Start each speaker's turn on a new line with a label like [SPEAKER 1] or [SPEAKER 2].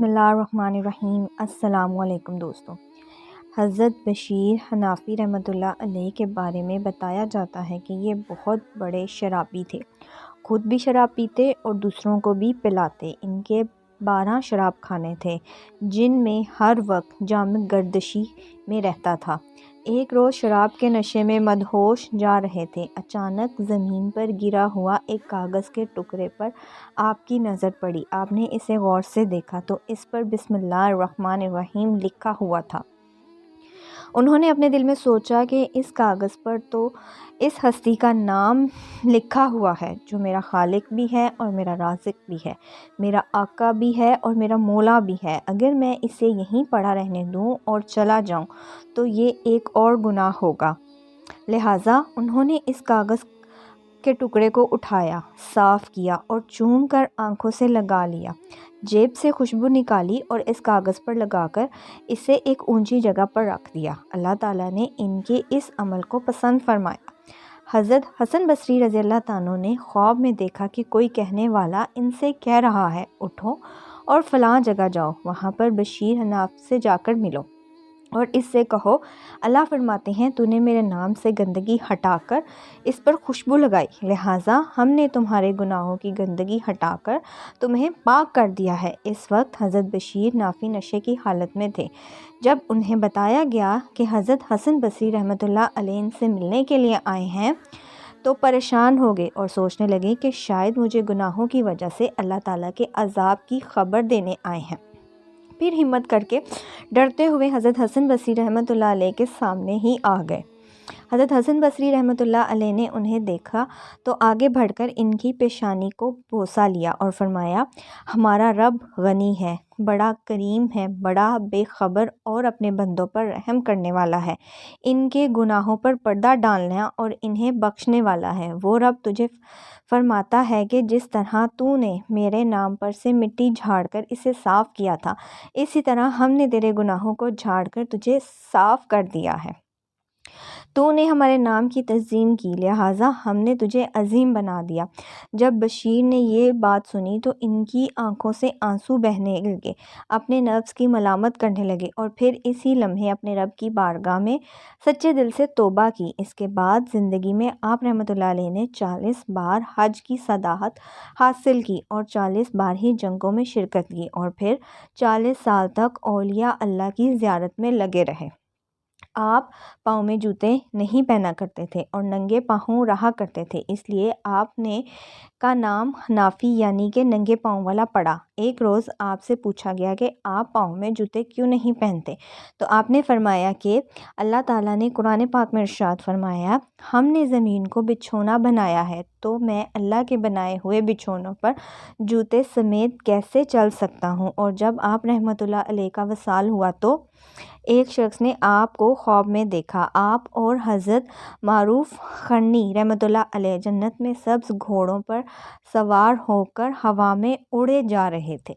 [SPEAKER 1] بسم اللہ الرحمن الرحیم۔ السلام علیکم دوستوں۔ حضرت بشیر حنفی رحمۃ اللہ علیہ کے بارے میں بتایا جاتا ہے کہ یہ بہت بڑے شرابی تھے، خود بھی شراب پیتے اور دوسروں کو بھی پلاتے۔ ان کے 12 شراب خانے تھے جن میں ہر وقت جام گردشی میں رہتا تھا۔ ایک روز شراب کے نشے میں مدہوش جا رہے تھے، اچانک زمین پر گرا ہوا ایک کاغذ کے ٹکڑے پر آپ کی نظر پڑی۔ آپ نے اسے غور سے دیکھا تو اس پر بسم اللہ الرحمن الرحیم لکھا ہوا تھا۔ انہوں نے اپنے دل میں سوچا کہ اس کاغذ پر تو اس ہستی کا نام لکھا ہوا ہے جو میرا خالق بھی ہے اور میرا رازق بھی ہے، میرا آقا بھی ہے اور میرا مولا بھی ہے۔ اگر میں اسے یہیں پڑا رہنے دوں اور چلا جاؤں تو یہ ایک اور گناہ ہوگا۔ لہٰذا انہوں نے اس کاغذ کے ٹکڑے کو اٹھایا، صاف کیا اور چوم کر آنکھوں سے لگا لیا، جیب سے خوشبو نکالی اور اس کاغذ پر لگا کر اسے ایک اونچی جگہ پر رکھ دیا۔ اللہ تعالیٰ نے ان کے اس عمل کو پسند فرمایا۔ حضرت حسن بصری رضی اللہ عنہ نے خواب میں دیکھا کہ کوئی کہنے والا ان سے کہہ رہا ہے، اٹھو اور فلاں جگہ جاؤ، وہاں پر بشیر حنفی سے جا کر ملو اور اس سے کہو، اللہ فرماتے ہیں تو نے میرے نام سے گندگی ہٹا کر اس پر خوشبو لگائی، لہٰذا ہم نے تمہارے گناہوں کی گندگی ہٹا کر تمہیں پاک کر دیا ہے۔ اس وقت حضرت بشیر حنفی نشے کی حالت میں تھے۔ جب انہیں بتایا گیا کہ حضرت حسن بصری رحمۃ اللہ علیہ ان سے ملنے کے لیے آئے ہیں تو پریشان ہو گئے اور سوچنے لگے کہ شاید مجھے گناہوں کی وجہ سے اللہ تعالیٰ کے عذاب کی خبر دینے آئے ہیں۔ پھر ہمت کر کے ڈرتے ہوئے حضرت حسن بصری رحمۃ اللہ علیہ کے سامنے ہی آ گئے۔ حضرت حسن بصری رحمۃ اللہ علیہ نے انہیں دیکھا تو آگے بڑھ کر ان کی پیشانی کو بوسہ لیا اور فرمایا، ہمارا رب غنی ہے، بڑا کریم ہے، بڑا بے خبر اور اپنے بندوں پر رحم کرنے والا ہے، ان کے گناہوں پر پردہ ڈالنے اور انہیں بخشنے والا ہے۔ وہ رب تجھے فرماتا ہے کہ جس طرح تو نے میرے نام پر سے مٹی جھاڑ کر اسے صاف کیا تھا، اسی طرح ہم نے تیرے گناہوں کو جھاڑ کر تجھے صاف کر دیا ہے۔ تو نے ہمارے نام کی تعظیم کی، لہٰذا ہم نے تجھے عظیم بنا دیا۔ جب بشیر نے یہ بات سنی تو ان کی آنکھوں سے آنسو بہنے لگے، اپنے نفس کی ملامت کرنے لگے اور پھر اسی لمحے اپنے رب کی بارگاہ میں سچے دل سے توبہ کی۔ اس کے بعد زندگی میں آپ رحمۃ اللہ علیہ نے 40 بار حج کی سعادت حاصل کی اور 40 بار ہی جنگوں میں شرکت کی اور پھر 40 سال تک اولیاء اللہ کی زیارت میں لگے رہے۔ آپ پاؤں میں جوتے نہیں پہنا کرتے تھے اور ننگے پاؤں رہا کرتے تھے، اس لیے آپ نے کا نام حنفی یعنی کہ ننگے پاؤں والا پڑا۔ ایک روز آپ سے پوچھا گیا کہ آپ پاؤں میں جوتے کیوں نہیں پہنتے؟ تو آپ نے فرمایا کہ اللہ تعالیٰ نے قرآن پاک میں ارشاد فرمایا، ہم نے زمین کو بچھونا بنایا ہے تو میں اللہ کے بنائے ہوئے بچھونوں پر جوتے سمیت کیسے چل سکتا ہوں؟ اور جب آپ رحمۃ اللہ علیہ کا وصال ہوا تو ایک شخص نے آپ کو خواب میں دیکھا۔ آپ اور حضرت معروف قرنی رحمۃ اللہ علیہ جنت میں سبز گھوڑوں پر سوار ہو کر ہوا میں اڑے جا رہے تھے۔